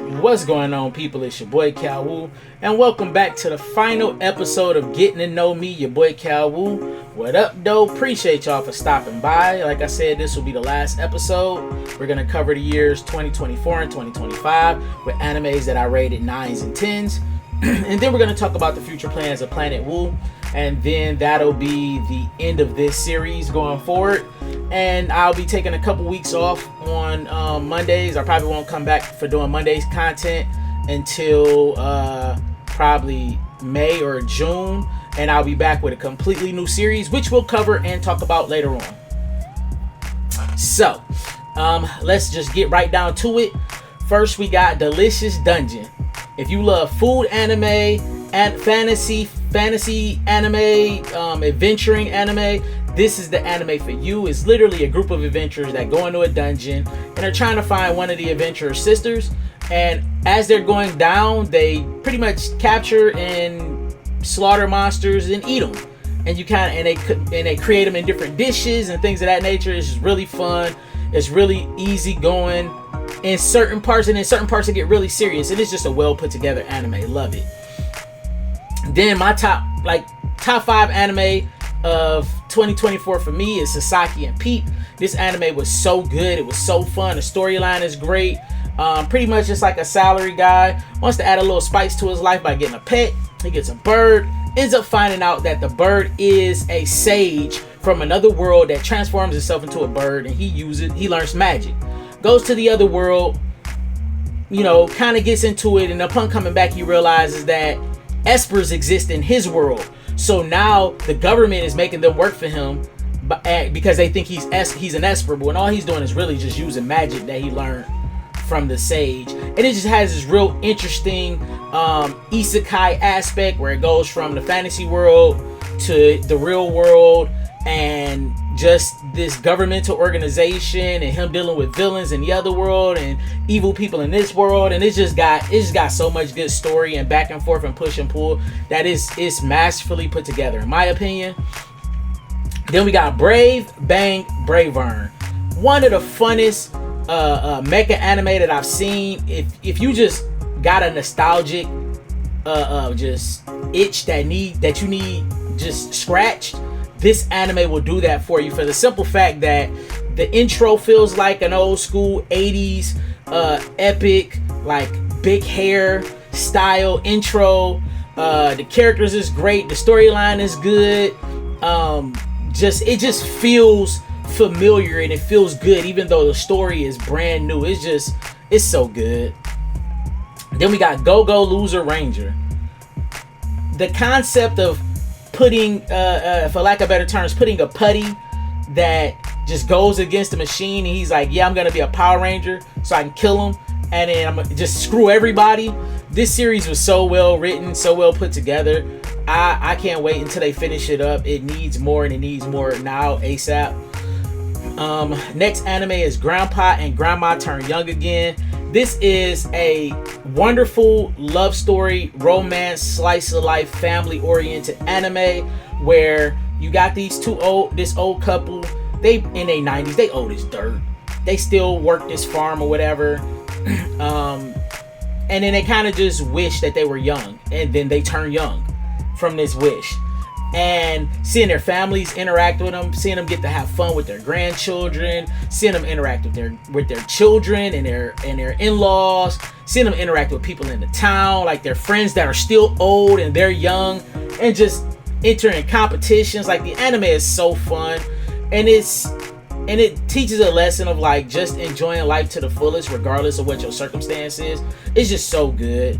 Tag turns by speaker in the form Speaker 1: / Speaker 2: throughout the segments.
Speaker 1: What's going on, people? It's your boy Cal Wu, and welcome back to the final episode of Getting to Know Me, your boy Cal Wu. What up, though? Appreciate y'all for stopping by. Like I said, this will be the last episode. We're going to cover the years 2024 and 2025 with animes that I rated 9s and 10s. And then we're going to talk about the future plans of Planet Wu. And then that'll be the end of this series going forward. And I'll be taking a couple weeks off on Mondays. I probably won't come back for doing Mondays content until probably May or June. And I'll be back with a completely new series, which we'll cover and talk about later on. So, let's just get right down to it. First, we got Delicious Dungeon. If you love food anime and fantasy anime, adventuring anime, this is the anime for you. It's literally a group of adventurers that go into a dungeon and are trying to find one of the adventurer sisters. And as they're going down, they pretty much capture and slaughter monsters and eat them. And they create them in different dishes and things of that nature. It's just really fun. It's really easy going in certain parts, and in certain parts it get really serious. And it's just a well put together anime. Love it. Then my top 5 anime of 2024 for me is Sasaki and Peep. This anime was so good. It was so fun. The storyline is great. Pretty much just like a salary guy wants to add a little spice to his life by getting a pet. He gets a bird, ends up finding out that the bird is a sage from another world that transforms itself into a bird, and he learns magic. Goes to the other world, kind of gets into it, and upon coming back he realizes that espers exist in his world. So now the government is making them work for him because they think he's an esper, but when all he's doing is really just using magic that he learned from the sage. And it just has this real interesting isekai aspect where it goes from the fantasy world to the real world, and just this governmental organization and him dealing with villains in the other world and evil people in this world. And it's just got so much good story and back and forth and push and pull that it's masterfully put together, in my opinion. Then we got Brave Bang Bravern, one of the funnest mecha anime that I've seen. If you just got a nostalgic just itch that you need just scratched, this anime will do that for you, for the simple fact that the intro feels like an old school 80s epic, like big hair style intro. The characters is great, the storyline is good. It just feels familiar and it feels good, even though the story is brand new. It's so good. Then we got Go Go Loser Ranger. The concept of putting, for lack of better terms, putting a putty that just goes against the machine, and he's like, yeah, I'm gonna be a Power Ranger so I can kill him, and then I'm gonna just screw everybody. This series was so well written, so well put together. I can't wait until they finish it up. It needs more, and it needs more now, ASAP. Next anime is Grandpa and Grandma Turn Young Again. This is a wonderful love story, romance, slice of life, family oriented anime where you got this old couple. They in their 90s, they old as dirt. They still work this farm or whatever. And then they kind of just wish that they were young, and then they turn young from this wish. And seeing their families interact with them, seeing them get to have fun with their grandchildren, seeing them interact with their children and their in-laws, seeing them interact with people in the town, like their friends that are still old and they're young, and just entering competitions. Like, the anime is so fun, and it teaches a lesson of like just enjoying life to the fullest regardless of what your circumstance is. It's just so good.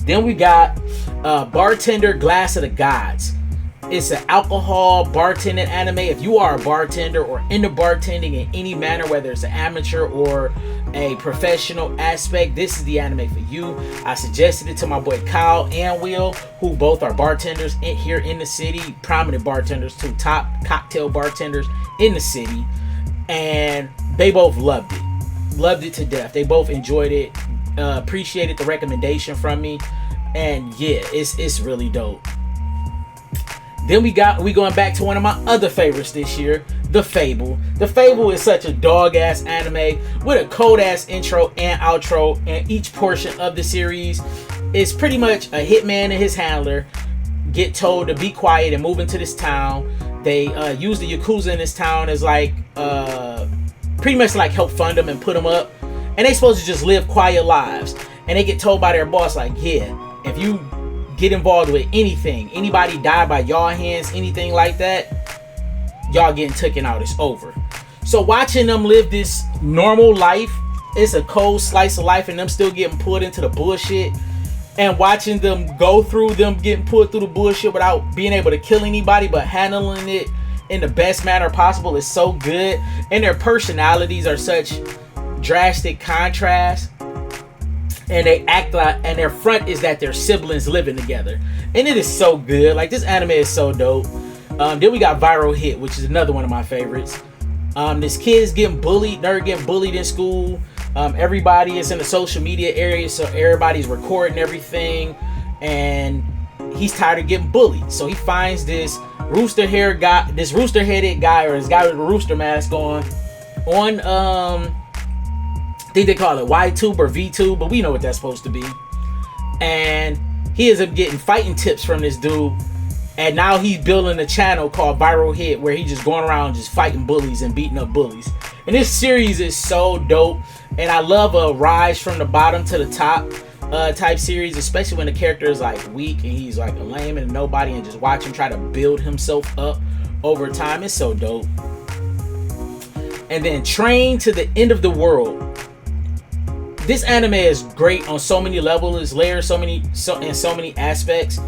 Speaker 1: Then we got Bartender Glass of the Gods. It's an alcohol bartending anime. If you are a bartender or into bartending in any manner, whether it's an amateur or a professional aspect, this is the anime for you. I suggested it to my boy Kyle and Will, who both are bartenders here in the city, prominent bartenders too, top cocktail bartenders in the city, and they both loved it to death. They both enjoyed it, appreciated the recommendation from me, and yeah, it's really dope. Then we going back to one of my other favorites this year, The Fable. The Fable is such a dog-ass anime with a cold-ass intro and outro, and each portion of the series is pretty much a hitman and his handler get told to be quiet and move into this town. They use the Yakuza in this town as like pretty much like help fund them and put them up, and they supposed to just live quiet lives. And they get told by their boss like, yeah, if you get involved with anything, anybody die by y'all hands, anything like that, y'all getting taken out, it's over. So watching them live this normal life, it's a cold slice of life, and them still getting pulled into the bullshit, and watching them go through them getting pulled through the bullshit without being able to kill anybody but handling it in the best manner possible is so good. And their personalities are such drastic contrast, and they act like, and their front is that they're siblings living together, and it is so good. Like, this anime is so dope. Then we got Viral Hit, which is another one of my favorites. This kid's getting bullied, nerd getting bullied in school. Everybody is in the social media area, so everybody's recording everything, and he's tired of getting bullied. So he finds this rooster-headed guy, or this guy with a rooster mask on I think they call it YTube or VTube, but we know what that's supposed to be. And he ends up getting fighting tips from this dude, and now he's building a channel called Viral Hit, where he's just going around just fighting bullies and beating up bullies. And this series is so dope, and I love a rise from the bottom to the top type series, especially when the character is like weak and he's like a lame and nobody, and just watch him try to build himself up over time. It's so dope. And then Train to the End of the World. This anime is great on so many levels, it's layered in so many aspects,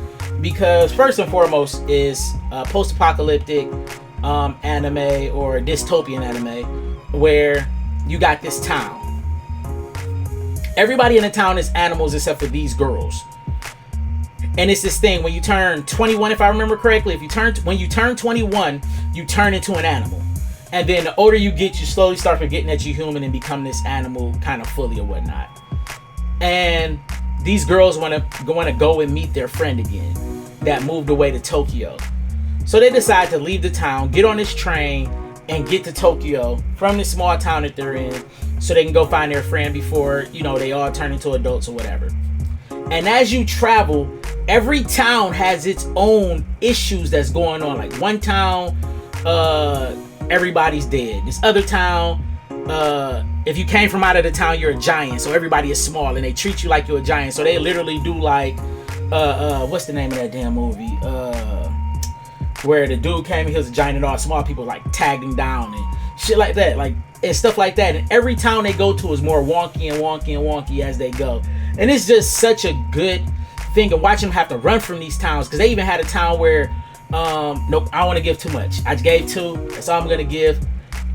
Speaker 1: because first and foremost is post-apocalyptic anime or dystopian anime, where you got this town. Everybody in the town is animals except for these girls. And it's this thing, when you turn 21, if I remember correctly, when you turn 21, you turn into an animal. And then the older you get, you slowly start forgetting that you're human and become this animal kind of fully or whatnot. And these girls want to go and meet their friend again that moved away to Tokyo. So they decide to leave the town, get on this train, and get to Tokyo from this small town that they're in, so they can go find their friend before, they all turn into adults or whatever. And as you travel, every town has its own issues that's going on. Like, one town, everybody's dead. This other town, if you came from out of the town, you're a giant, so everybody is small and they treat you like you're a giant. So they literally do like what's the name of that damn movie, where the dude came and he was a giant and all small people like tagged him down and shit like that, like, and stuff like that. And every town they go to is more wonky as they go, and it's just such a good thing to watch them have to run from these towns, because they even had a town where nope, I don't want to give too much. I gave 2. That's all I'm gonna give.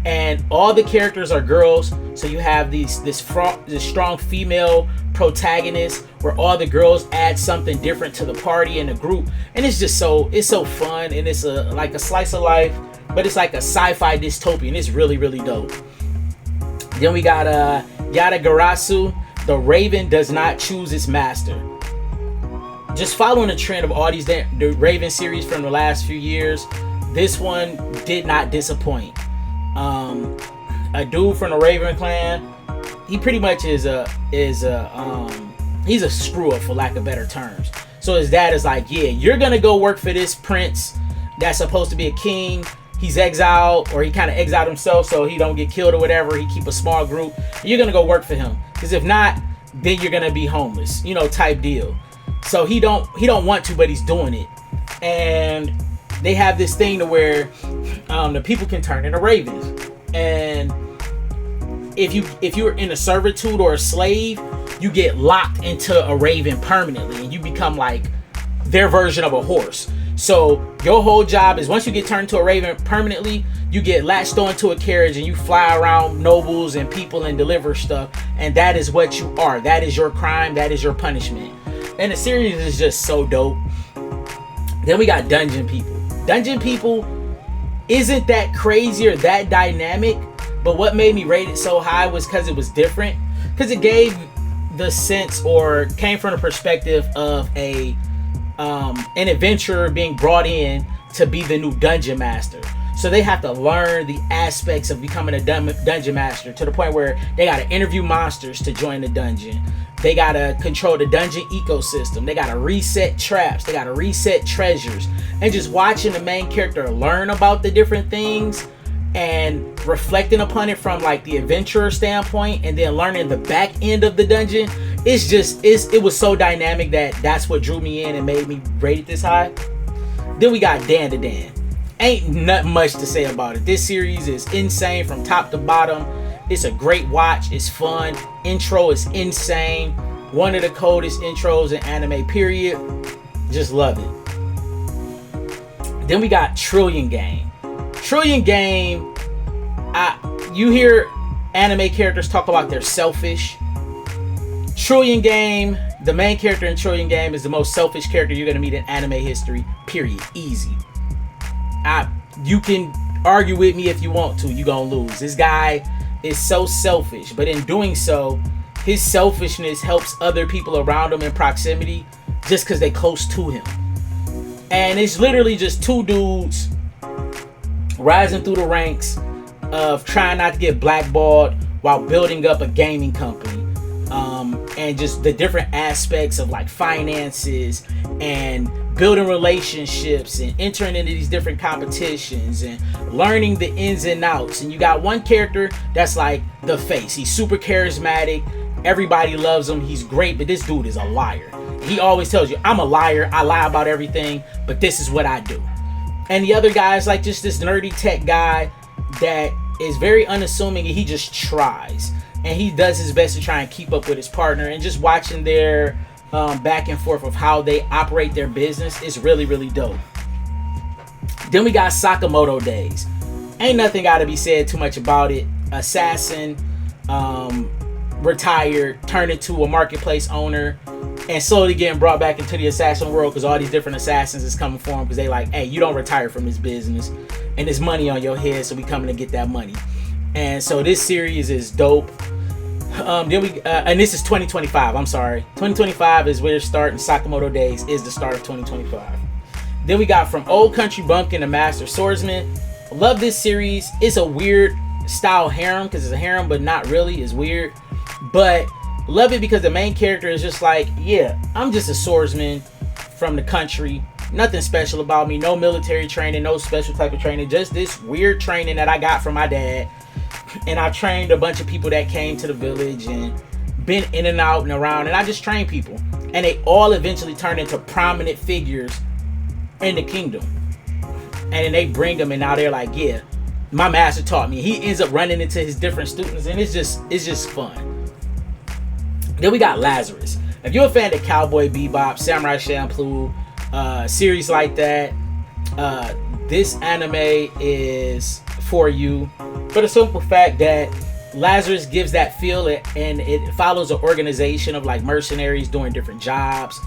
Speaker 1: And all the characters are girls, so you have this strong female protagonist where all the girls add something different to the party and the group, and it's so fun, and it's like a slice of life, but it's like a sci-fi dystopian. It's really, really dope. Then we got Yatagarasu. The Raven does not choose its master. Just following the trend of all the Raven series from the last few years, this one did not disappoint. A dude from the Raven clan, he pretty much he's a screw up, for lack of better terms. So his dad is like, yeah, you're gonna go work for this prince that's supposed to be a king. He's exiled, or he kind of exiled himself so he don't get killed or whatever. He keep a small group. You're gonna go work for him, because if not, then you're gonna be homeless, type deal. So he don't want to, but he's doing it. And they have this thing to where the people can turn into ravens. And if you're in a servitude or a slave, you get locked into a raven permanently, and you become like their version of a horse. So your whole job is, once you get turned to a raven permanently, you get latched onto a carriage and you fly around nobles and people and deliver stuff. And that is what you are. That is your crime. That is your punishment. And the series is just so dope. Then we got Dungeon People. Dungeon People isn't that crazy or that dynamic, but what made me rate it so high was because it was different. Because it gave the sense, or came from the perspective of an adventurer being brought in to be the new dungeon master. So they have to learn the aspects of becoming a dungeon master, to the point where they got to interview monsters to join the dungeon. They got to control the dungeon ecosystem. They got to reset traps. They got to reset treasures. And just watching the main character learn about the different things and reflecting upon it from like the adventurer standpoint, and then learning the back end of the dungeon, it was so dynamic that's what drew me in and made me rate it this high. Then we got Dan to Dan. Ain't nothing much to say about it. This series is insane from top to bottom. It's a great watch. It's fun. Intro is insane. One of the coldest intros in anime, period. Just love it. Then we got Trillion Game. Trillion Game, you hear anime characters talk about they're selfish. Trillion Game, the main character in Trillion Game is the most selfish character you're going to meet in anime history, period. Easy. You can argue with me if you want to, you're going to lose. This guy is so selfish, but in doing so, his selfishness helps other people around him in proximity just because they're close to him. And it's literally just two dudes rising through the ranks of trying not to get blackballed while building up a gaming company. And just the different aspects of like finances and building relationships and entering into these different competitions and learning the ins and outs. And you got one character that's like the face. He's super charismatic. Everybody loves him. He's great, but this dude is a liar. He always tells you, I'm a liar. I lie about everything, but this is what I do. And the other guy is like just this nerdy tech guy that is very unassuming, and he just tries. And he does his best to try and keep up with his partner. And just watching their back and forth of how they operate their business is really, really dope. Then we got Sakamoto Days. Ain't nothing got to be said too much about it. Assassin, retired, turned into a marketplace owner, and slowly getting brought back into the assassin world because all these different assassins is coming for him because they like, hey, you don't retire from this business, and there's money on your head, so we coming to get that money. And so this series is dope. And this is 2025. I'm sorry, 2025 is where it's starting. Sakamoto Days is the start of 2025. Then we got From Old Country Bumpkin to Master Swordsman. Love this series. It's a weird style harem because it's a harem, but not really. It's weird, but love it because the main character is just like, yeah, I'm just a swordsman from the country. Nothing special about me. No military training. No special type of training. Just this weird training that I got from my dad. And I trained a bunch of people that came to the village and been in and out and around. And I just trained people. And they all eventually turned into prominent figures in the kingdom. And then they bring them, and now they're like, yeah, my master taught me. He ends up running into his different students, and it's just fun. Then we got Lazarus. If you're a fan of Cowboy Bebop, Samurai Champloo, series like that, this anime is for you. For the simple fact that Lazarus gives that feel, and it follows an organization of like mercenaries doing different jobs,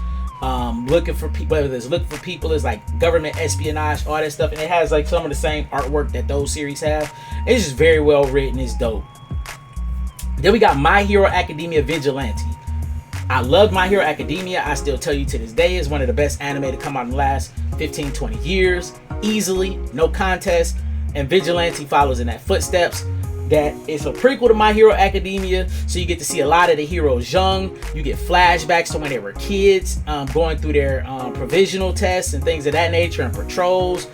Speaker 1: looking for people. Whether it's looking for people, is like government espionage, all that stuff, and it has like some of the same artwork that those series have. It's just very well written. It's dope. Then we got My Hero Academia Vigilante. I loved My Hero Academia. I still tell you to this day is one of the best anime to come out in the last 15-20 years, easily, no contest. And Vigilante follows in that footsteps. That it's a prequel to My Hero Academia, so you get to see a lot of the heroes young. You get flashbacks to when they were kids, going through their provisional tests and things of that nature, and patrols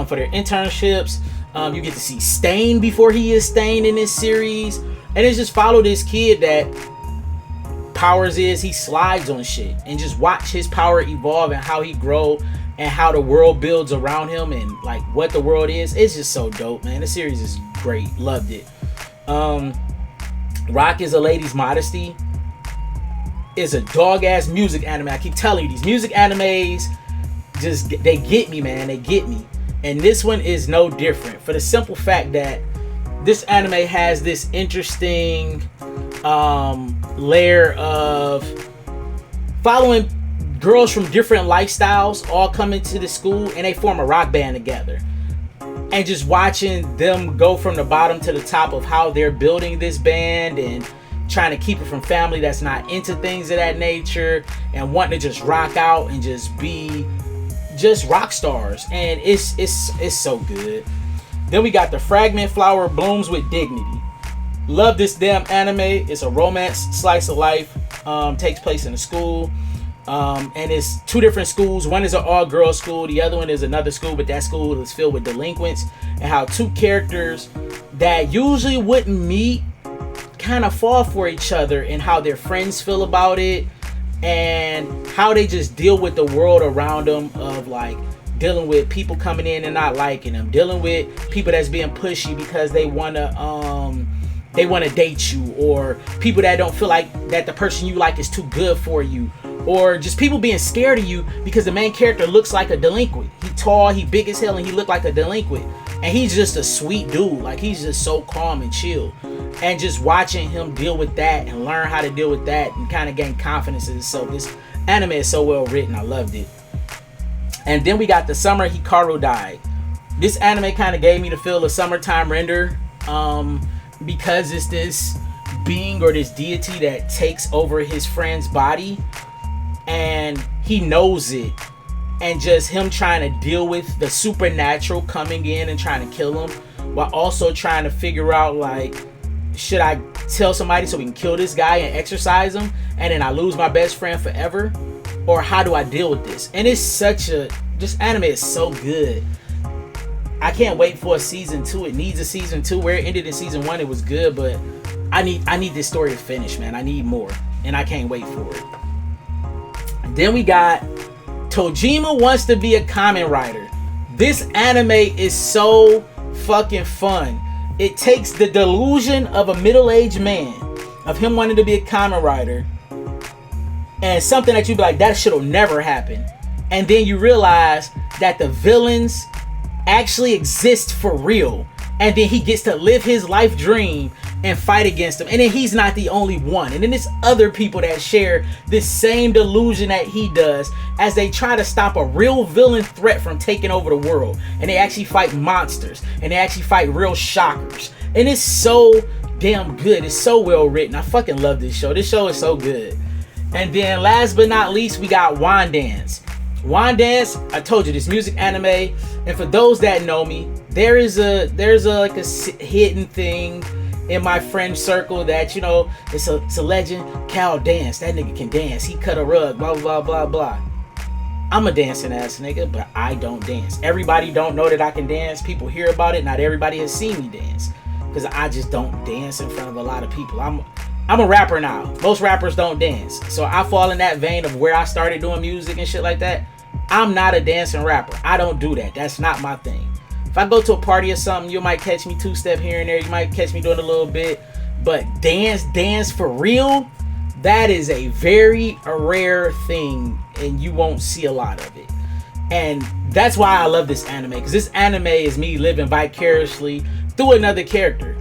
Speaker 1: for their internships. You get to see Stain before he is Stain in this series, and it's just follow this kid that powers is he slides on shit, and just watch his power evolve and how he grow and how the world builds around him and like what the world is. It's just so dope, man. The series is great. Loved it. Rock is a Lady's Modesty is a dog ass music anime. I keep telling you, these music animes just, they get me, man. They get me. And this one is no different, for the simple fact that this anime has this interesting layer of following girls from different lifestyles all come into the school, and they form a rock band together. And just watching them go from the bottom to the top of how they're building this band and trying to keep it from family that's not into things of that nature, and wanting to just rock out and just be just rock stars. And it's so good. Then we got The Fragment Flower Blooms with Dignity. Love this damn anime. It's a romance slice of life. Takes place in a school. And it's two different schools. One is an all-girls school. The other one is another school, but that school is filled with delinquents. And how two characters that usually wouldn't meet kind of fall for each other, and how their friends feel about it, and how they just deal with the world around them, of like dealing with people coming in and not liking them, dealing with people that's being pushy because they want to date you, or people that don't feel like that the person you like is too good for you, or just people being scared of you because the main character looks like a delinquent. He tall, he big as hell, and he look like a delinquent, and he's just a sweet dude. Like, he's just so calm and chill. And just watching him deal with that and learn how to deal with that and kind of gain confidence. So this anime is so well written. I loved it. And then we got The Summer Hikaru Died. This anime kind of gave me the feel of Summertime Render, because it's this being or this deity that takes over his friend's body, and he knows it, and just him trying to deal with the supernatural coming in and trying to kill him, while also trying to figure out, like, should I tell somebody so we can kill this guy and exorcise him, and then I lose my best friend forever? Or how do I deal with this? And it's this anime is so good. I can't wait for a season 2. It needs a season 2. Where it ended in season 1, it was good, but I need this story to finish, man. I need more, and I can't wait for it. And then we got Tojima Wants to Be a Kamen Rider. This anime is so fucking fun. It takes the delusion of a middle-aged man, of him wanting to be a kamen rider, and something that you'd be like, that shit'll never happen. And then you realize that the villains actually exist for real. And then he gets to live his life dream and fight against them. And then he's not the only one. And then there's other people that share this same delusion that he does, as they try to stop a real villain threat from taking over the world. And they actually fight monsters. And they actually fight real shockers. And it's so damn good. It's so well written. I fucking love this show. This show is so good. And then last but not least, we got Wand Dance. Wand Dance, I told you, this music anime. And for those that know me, there's a like a hidden thing in my friend circle that, you know, it's a legend. Cal dance. That nigga can dance. He cut a rug. Blah blah blah blah. I'm a dancing ass nigga, but I don't dance. Everybody don't know that I can dance. People hear about it. Not everybody has seen me dance, because I just don't dance in front of a lot of people. I'm a rapper now. Most rappers don't dance, so I fall in that vein of where I started doing music and shit like that. I'm not a dancing rapper. I don't do that. That's not my thing. If I go to a party or something, you might catch me two-step here and there. You might catch me doing a little bit. But dance for real, that is a very rare thing, and you won't see a lot of it. And that's why I love this anime, because this anime is me living vicariously through another character.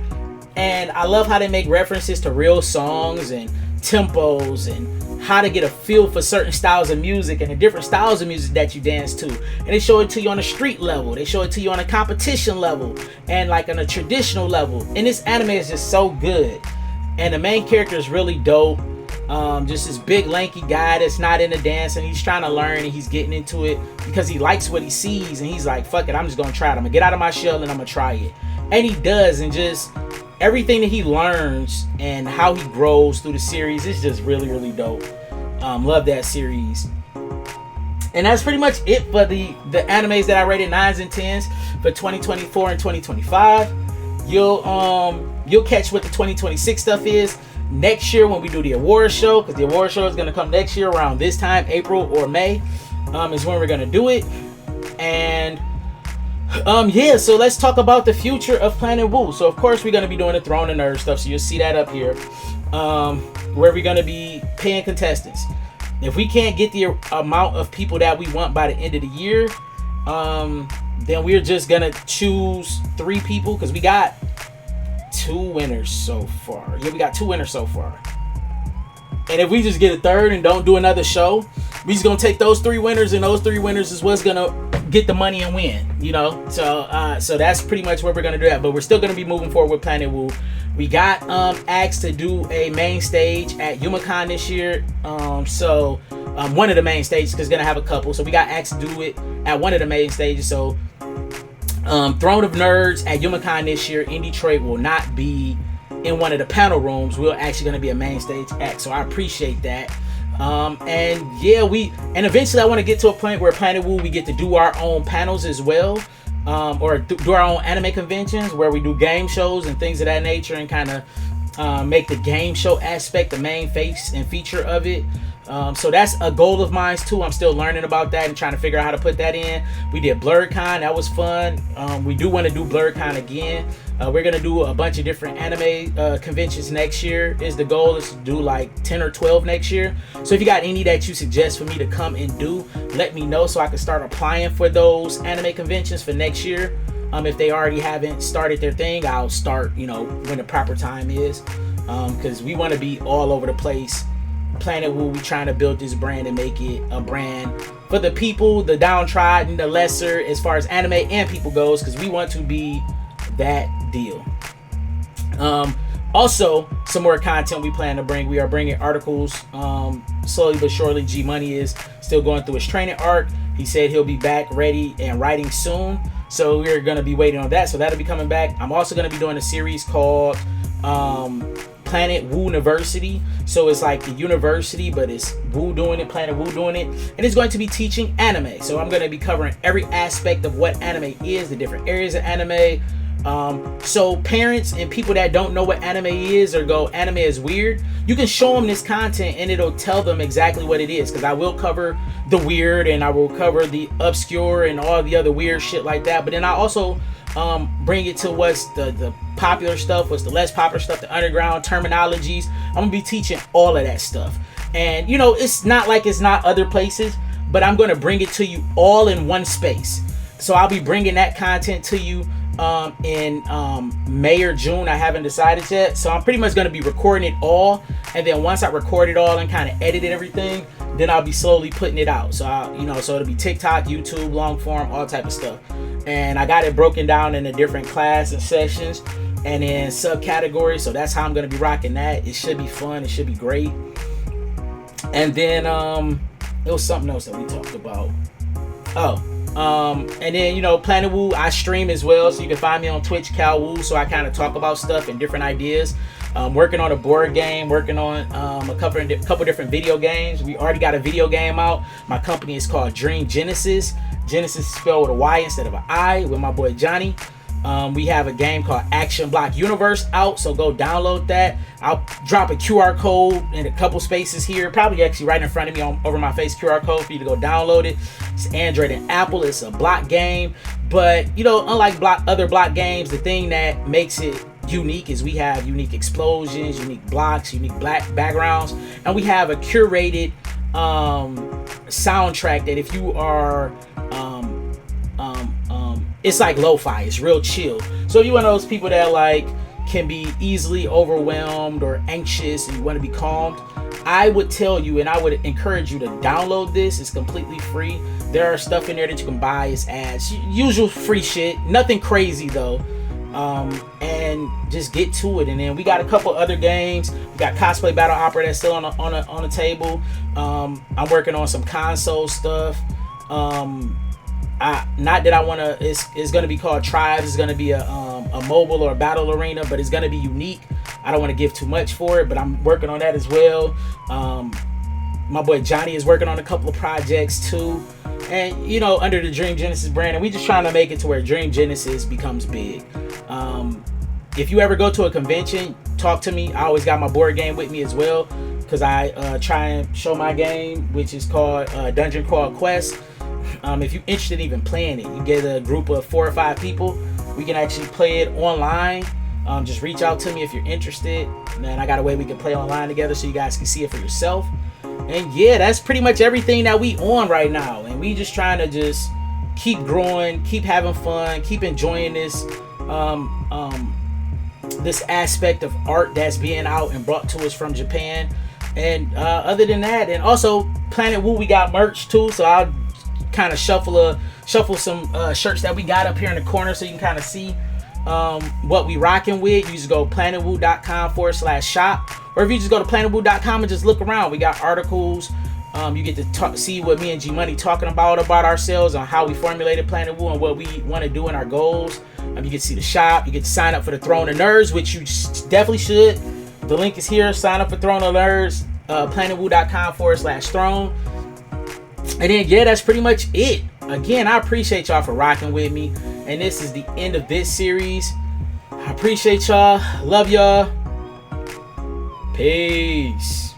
Speaker 1: And I love how they make references to real songs and tempos, and how to get a feel for certain styles of music and the different styles of music that you dance to. And they show it to you on a street level. They show it to you on a competition level, and like on a traditional level. And this anime is just so good. And the main character is really dope. Just this big lanky guy that's not into dance, and he's trying to learn, and he's getting into it because he likes what he sees, and he's like, fuck it, I'm just gonna try it. I'm gonna get out of my shell and I'm gonna try it. And he does, and just everything that he learns and how he grows through the series is just really, really dope. Love that series. And that's pretty much it for the animes that I rated 9s and 10s for 2024 and 2025. You'll catch what the 2026 stuff is next year when we do the award show, because the award show is going to come next year around this time, April or May, is when we're going to do it. And yeah, so let's talk about the future of Planet Wu. So of course we're going to be doing the Throne of Nerds stuff, so you'll see that up here, where we're going to be paying contestants. If we can't get the amount of people that we want by the end of the year, then we're just going to choose 3 people, because we got 2 winners so far. Yeah, we got 2 winners so far. And if we just get a third and don't do another show, we just gonna take those 3 winners, and those 3 winners is what's gonna get the money and win, you know. So that's pretty much what we're gonna do that. But we're still gonna be moving forward with Planet Wu. We got asked to do a main stage at YumaCon this year. One of the main stages, because it's gonna have a couple. So we got asked to do it at one of the main stages. So Throne of Nerds at YumaCon this year in Detroit will not be in one of the panel rooms. We're actually going to be a main stage act, so I appreciate that. And yeah, and eventually I want to get to a point where Planet Woo, we get to do our own panels as well, or do our own anime conventions where we do game shows and things of that nature, and kind of make the game show aspect the main face and feature of it. So that's a goal of mine too. I'm still learning about that and trying to figure out how to put that in. We did BlurredCon, that was fun. We do want to do BlurredCon again. We're gonna do a bunch of different anime conventions next year. Is the goal is to do like 10 or 12 next year. So if you got any that you suggest for me to come and do, let me know so I can start applying for those anime conventions for next year. If they already haven't started their thing, I'll start, when the proper time is, because we want to be all over the place. Planet Woo, we trying to build this brand and make it a brand for the people, the downtrodden, the lesser, as far as anime and people goes, because we want to be that deal. Also, some more content we plan to bring. We are bringing articles slowly but surely. G Money is still going through his training arc. He said he'll be back ready and writing soon, so we're going to be waiting on that. So that'll be coming back. I'm also going to be doing a series called Planet Woo University. So it's like the university, but it's Woo doing it, Planet Woo doing it, and it's going to be teaching anime. So I'm going to be covering every aspect of what anime is, the different areas of anime. So parents and people that don't know what anime is or go anime is weird, you can show them this content and it'll tell them exactly what it is, because I will cover the weird and I will cover the obscure and all the other weird shit like that, but then I also bring it to what's the popular stuff, what's the less popular stuff, the underground terminologies. I'm gonna be teaching all of that stuff, and it's not like it's not other places, but I'm gonna bring it to you all in one space. So I'll be bringing that content to you in May or June. I haven't decided yet, so I'm pretty much going to be recording it all, and then once I record it all and kind of edited everything, then I'll be slowly putting it out. So so it'll be TikTok, YouTube, long form, all type of stuff, and I got it broken down into different class and sessions and in subcategories. So that's how I'm going to be rocking that. It should be fun, it should be great. And then it was something else that we talked about. And then Planet Woo, I stream as well, so you can find me on Twitch, Cal Woo. So I kind of talk about stuff and different ideas. Working on a board game, working on a couple different video games. We already got a video game out. My company is called Dream Genesis. Genesis is spelled with a Y instead of an I, with my boy Johnny. We have a game called Action Block Universe out, so go download that. I'll drop a QR code in a couple spaces here, probably actually right in front of me over my face, QR code for you to go download it. It's Android and Apple. It's a block game, but unlike other block games, the thing that makes it unique is we have unique explosions, unique blocks, unique black backgrounds, and we have a curated soundtrack that if you are it's like lo-fi, it's real chill. So if you're one of those people that can be easily overwhelmed or anxious and you want to be calmed, I would tell you and I would encourage you to download this. It's completely free. There are stuff in there that you can buy as ads, usual free shit, nothing crazy though. And just get to it. And then we got a couple other games. We got Cosplay Battle Opera that's still on the table. I'm working on some console stuff. Not that I want to. It's going to be called Tribes. It's going to be a mobile or a battle arena, but it's going to be unique. I don't want to give too much for it, but I'm working on that as well. My boy Johnny is working on a couple of projects too, and under the Dream Genesis brand, and we just trying to make it to where Dream Genesis becomes big. If you ever go to a convention, talk to me. I always got my board game with me as well, because I try and show my game, which is called Dungeon Crawl Quest. If you're interested in even playing it, you get a group of 4 or 5 people. We can actually play it online. Just reach out to me if you're interested. And I got a way we can play online together so you guys can see it for yourself. And yeah, that's pretty much everything that we on right now. And we just trying to just keep growing, keep having fun, keep enjoying this this aspect of art that's being out and brought to us from Japan. And other than that, and also Planet Woo, we got merch too, so I'll kind of shuffle some shirts that we got up here in the corner so you can kind of see what we rocking with. You just go planetwoo.com/shop, or if you just go to planetwoo.com and just look around, we got articles, You get to see what me and G Money talking about ourselves, on how we formulated Planet Wu and what we want to do in our goals. You get to see the shop. You get to sign up for the Throne of Nerds, which you definitely should. The link is here. Sign up for Throne of Nerds, planetwu.com/throne. And then, yeah, that's pretty much it. Again, I appreciate y'all for rocking with me. And this is the end of this series. I appreciate y'all. Love y'all. Peace.